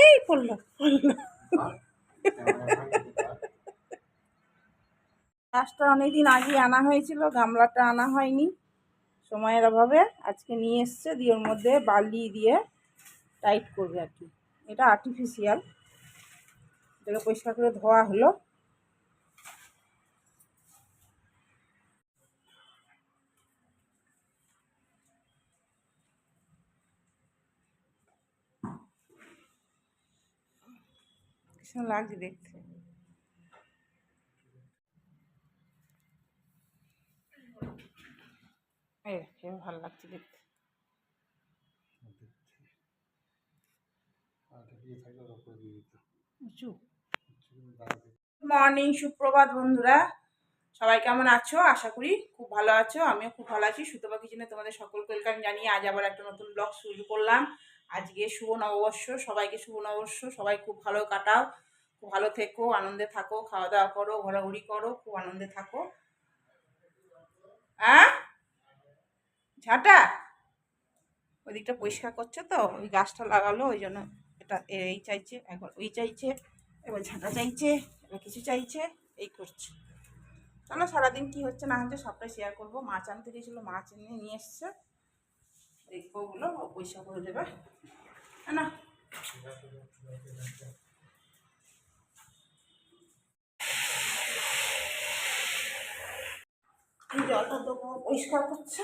এই পড়লো পড়লো। গাছটা অনেকদিন আগে আনা হয়েছিল, গামলাটা আনা হয়নি সময়ের অভাবে। আজকে নিয়ে এসছে, দিয়ে ওর মধ্যে বালি দিয়ে টাইট করবে আর কি। এটা আর্টিফিশিয়াল, এটাকে পরিষ্কার করে ধোয়া হলো। ভীষণ লাগছে দেখতে। ভালো লাগছে দেখতে। মর্নিং, সুপ্রভাত বন্ধুরা, সবাই কেমন আছো? আশা করি খুব ভালো আছো। আমিও খুব ভালো আছি। সুতপা কিচেনে তোমাদের সকলকে ওয়েলকাম জানিয়ে আজ আবার একটা নতুন ব্লগ শুরু করলাম। আজকে শুভ নববর্ষ, সবাইকে শুভ নববর্ষ। সবাই খুব ভালো কাটাও, খুব ভালো থেকো, আনন্দে থাকো, খাওয়া দাওয়া করো, ঘোরাঘুরি করো, খুব আনন্দে থাকো। ঝাঁটা ওই দিকটা পরিষ্কার করছে তো, ওই গাছটা লাগালো, ওই জন্য এটা এই চাইছে, একবার ওই চাইছে, এবার ঝাঁটা চাইছে, এবার কিছু চাইছে, এই করছে। চলো সারাদিন কি হচ্ছে না হচ্ছে সবটাই শেয়ার করবো। মাছ আনতে গেছিলো, মাছ এনে নিয়ে এসছে, দেখবো ওগুলো, পয়সা করে দেবে না। এই জলটা তো পরিষ্কার করছে।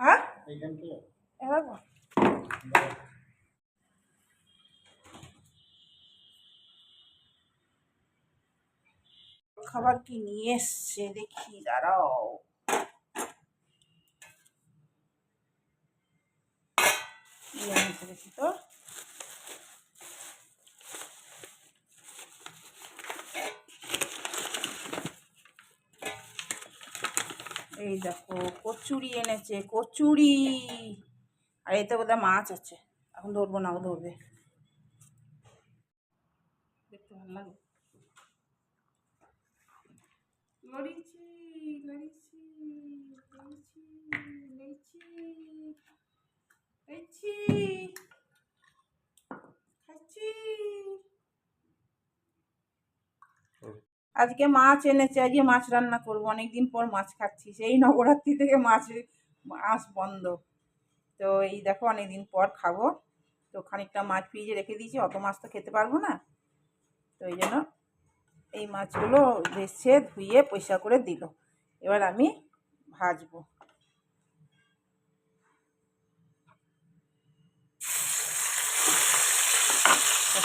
হ্যাঁ এবার খাবার কি নিয়ে এসছে দেখি, দাঁড়াও। দেখি তো, এই দেখো কচুরি এনেছে, কচুরি। আর এতে বোধহয় মাছ আছে, এখন ধরবো না, ও ধরবে। দেখতে ভালো লাগে। লড়িছি লড়িছি লড়িছি লড়িছি লড়িছি খাচ্ছি। আজকে মাছ এনেছে, আজকে মাছ রান্না করবো। অনেকদিন পর মাছ খাচ্ছি, সেই নবরাত্রি থেকে মাছ বন্ধ। তো এই দেখো অনেকদিন পর খাবো, তো খানিকটা মাছ ফ্রিজে রেখে দিয়েছি, অত মাছ তো খেতে পারবো না। তো এই জন্য এই মাছগুলো বেছে ধুয়ে পয়সা করে দিল। এবার আমি ভাজবো।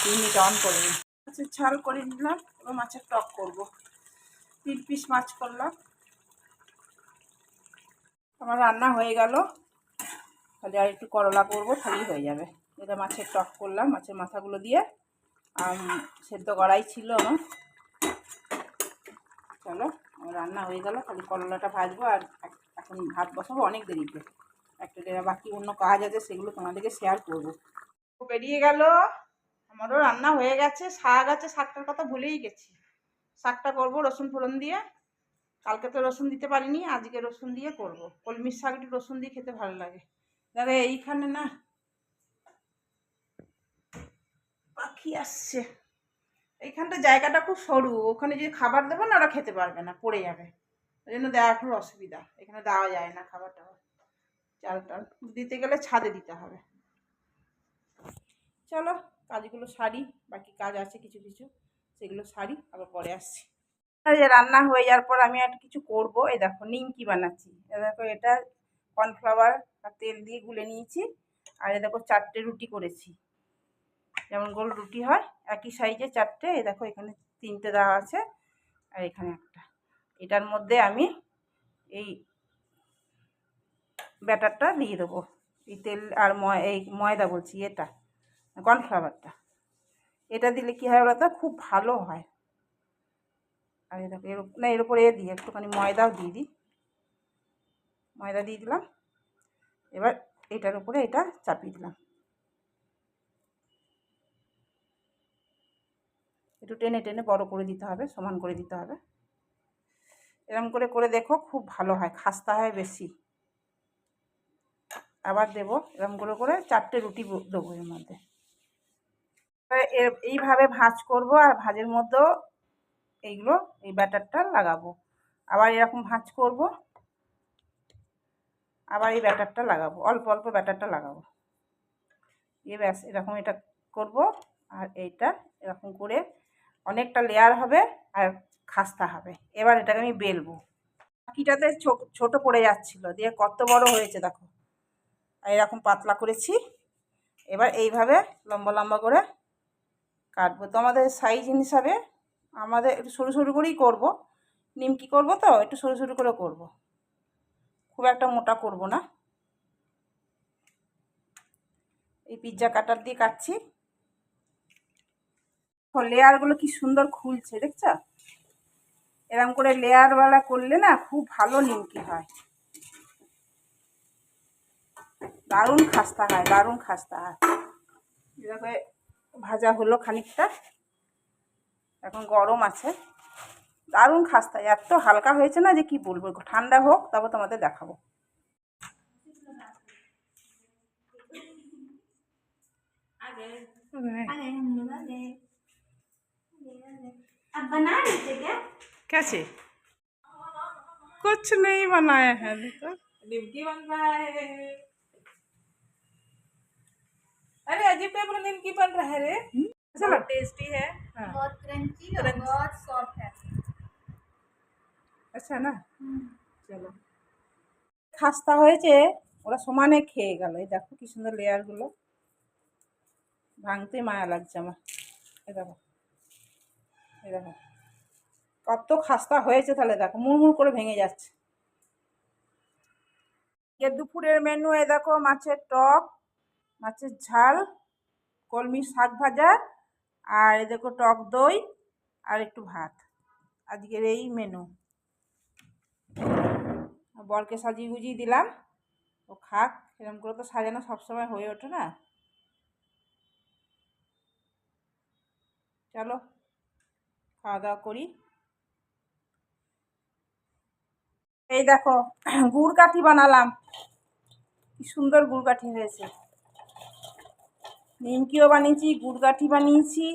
চিনিটা অন করে নিই, মাছের ঝাল করে নিলাম। এবার মাছের টক করবো। 3 পিস মাছ করলাম। আমার রান্না হয়ে গেল, তাহলে আর একটু করলা করবো, তাহলেই হয়ে যাবে। এটা মাছের টক করলাম, মাছের মাথাগুলো দিয়ে। সেদ্ধ করাই ছিল আমার। চলো, আমার রান্না হয়ে গেল, খালি করলাটা ভাজবো। আর এখন ভাত বসাবো অনেক দেরিতে, একটা বাকি অন্য কাজ আছে, সেগুলো তোমাদেরকে শেয়ার করবো। বেরিয়ে গেল, আমারও রান্না হয়ে গেছে। শাক আছে, শাকটার কথা ভুলেই গেছি। শাকটা করবো রসুন ফোড়ন দিয়ে। কালকে তো রসুন দিতে পারিনি, আজকে রসুন দিয়ে করব। কলমির শাক একটু রসুন দিয়ে খেতে ভালো লাগে। দাদা এইখানে না পাখি আসছে, এইখানটা জায়গাটা খুব সরু, ওখানে যদি খাবার দেবো না, ওরা খেতে পারবে না, পড়ে যাবে। ওই জন্য দেওয়া খুব অসুবিধা, এখানে দেওয়া যায় না খাবার টাবার। চাল টাল দিতে গেলে ছাদে দিতে হবে। চলো কাজগুলো সারি, বাকি কাজ আছে কিছু কিছু, সেগুলো সারি, আবার পরে আসছি। আর রান্না হয়ে যাওয়ার পর আমি আর কিছু করবো। এই দেখো নিমকি বানাচ্ছি। এ দেখো, এটা কর্নফ্লাওয়ার আর তেল দিয়ে গুলে নিয়েছি। আর এ দেখো 4টে রুটি করেছি, যেমন গোল রুটি হয় একই সাইজে 4টে। এই দেখো এখানে 3টে দেওয়া আছে, আর এখানে একটা। এটার মধ্যে আমি এই ব্যাটারটা দিয়ে দেবো, এই তেল আর এই ময়দা বলছি, এটা কর্নফ্লাওয়ারটা। এটা দিলে কী হয় বলো তো, খুব ভালো হয়। আর এই দেখো এর উপরে দিই একটুখানি ময়দাও দিয়ে দিই, ময়দা দিয়ে দিলাম। এবার এটার উপরে এটা চাপিয়ে দিলাম, একটু টেনে টেনে বড় করে দিতে হবে, সমান করে দিতে হবে। এরকম করে করে দেখো, খুব ভালো হয়, খাস্তা হয় বেশি। আবার দেবো, এরকম করে করে 4টে রুটি দেবো এর মধ্যে। এইভাবে ভাঁজ করব, আর ভাঁজের মধ্যেও এইগুলো এই ব্যাটারটা লাগাবো। আবার এরকম ভাঁজ করব, আবার এই ব্যাটারটা লাগাবো, অল্প অল্প ব্যাটারটা লাগাবো। ব্যাস এরকম এটা করব। আর এইটা এরকম করে অনেকটা লেয়ার হবে আর খাস্তা হবে। এবার এটাকে আমি বেলবো। বাকিটাতে ছোট পড়ে যাচ্ছিল, দিয়ে কত বড় হয়েছে দেখো। আর এরকম পাতলা করেছি। এবার এইভাবে লম্বা লম্বা করে কাটবো। তো আমাদের সাইজ হিসাবে আমাদের একটু সরু সরু করেই করব। নিমকি করব তো একটু সরু সরু করে করব, খুব একটা মোটা করব না। এই পিৎজা কাটার দিয়ে কাটছি। লেয়ারগুলো কি সুন্দর খুলছে দেখছো? এরকম করে লেয়ারওয়ালা করলে না খুব ভালো নিমকি হয়, দারুণ খাস্তা হয়, দারুণ খাস্তা হয়। এভাবে ভাজা হলো খানিকটা, এখন গরম আছে, দারুণ খাস্তা। এত হালকা হয়েছে না যে কি বলবো, ঠান্ডা হোক তারপর তোমাদের দেখাবো। कैसे? कुछ नहीं बनाया है तो निमकी बन रहा है। अरे अजीब टाइप का निमकी बन रहा है रे। चलो टेस्टी है, बहुत क्रंची और बहुत सॉफ्ट है। अच्छा ना, চলো। খাস্তা হয়েছে, ওরা সমানে খেয়ে গেল। এই দেখো কি সুন্দর লেয়ারগুলো, ভাঙতে মায়া লাগছে আমার। এই দেখো, এই দেখো কত খাস্তা হয়েছে। তাহলে দেখো মুড়মুড় করে ভেঙে যাচ্ছে। এর দুপুরের মেনু এ দেখো, মাছের টক, মাছের ঝাল, কলমি শাক ভাজা, আর এ দেখো টক দই আর একটু ভাত। আজকের এই মেনু। বরকে সাজিয়ে গুজিয়ে দিলাম, ও খাক। এরকম করে তো সাজানো সবসময় হয়ে ওঠে না। চলো খাওয়া দাওয়া করি। এই দেখো গুড় কাঠি বানালাম, কি সুন্দর গুড় কাঠি হয়েছে। নিমকিও বানিয়েছি, গুড় কাঠি বানিয়েছি,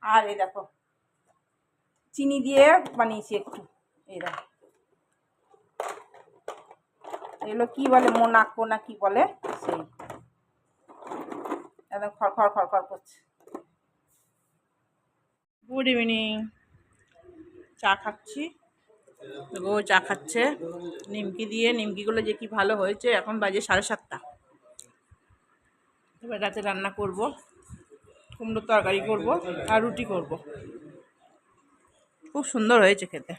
আর এই দেখো চিনি দিয়ে বানিয়েছি একটু। এই দেখো এগুলো কি বলে, মোনাকো না কি বলে সেই, একদম খড়খড় খড়খড় করছে। গুড ইভিনিং, চা খাচ্ছি। ও চা খাচ্ছে নিমকি দিয়ে। নিমকিগুলো যে কি ভালো হয়েছে। এখন বাজে 7:30। এবার রাতে রান্না করব, কুমড়োর তরকারি করব আর রুটি করব। খুব সুন্দর হয়েছে খেতে।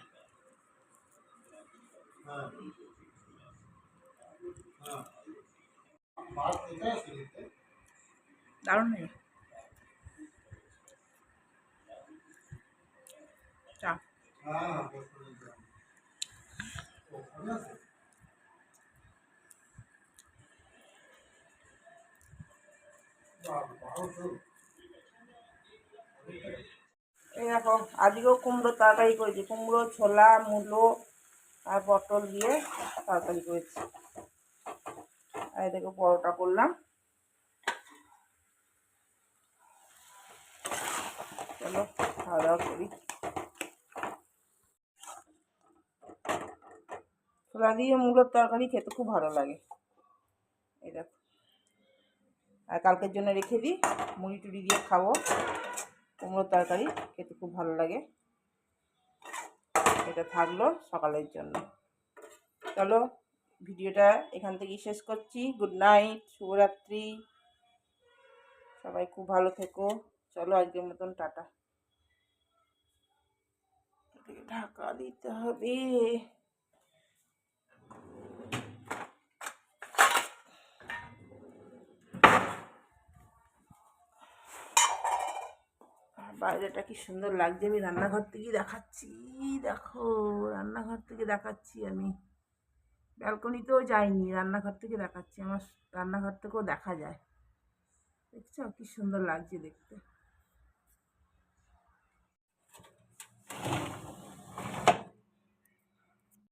দারুণ হয়েছে চা। এই দেখো আজকেও কুমড়োর তরকারি করেছি, কুমড়ো, ছোলা, মূলো আর পটল দিয়ে তরকারি করেছি। আর দেখো পরোটা করলাম। চলো খাওয়া দাওয়া করি। ছোলা দিয়ে মূলোর তরকারি খেতে খুব ভালো লাগে। এই দেখো, আর কালকের জন্য রেখে দিই, মুড়ি টুড়ি দিয়ে খাবো। কুমড়োর তরকারি খেতে খুব ভালো লাগে। এটা থাকলো সকালের জন্য। চলো ভিডিওটা এখান থেকেই শেষ করছি। গুড নাইট, শুভরাত্রি, সবাই খুব ভালো থেকো। চলো আজকের মতন টাটা। ঢাকা দিতে হবে। বাইরেটা কি সুন্দর লাগছে। আমি রান্নাঘর থেকে দেখাচ্ছি, দেখো রান্নাঘর থেকে দেখাচ্ছি। আমি ব্যালকনিতেও যাইনি, রান্নাঘর থেকে দেখাচ্ছি। আমার রান্নাঘর থেকেও দেখা যায়, দেখছো কি সুন্দর লাগছে দেখতে।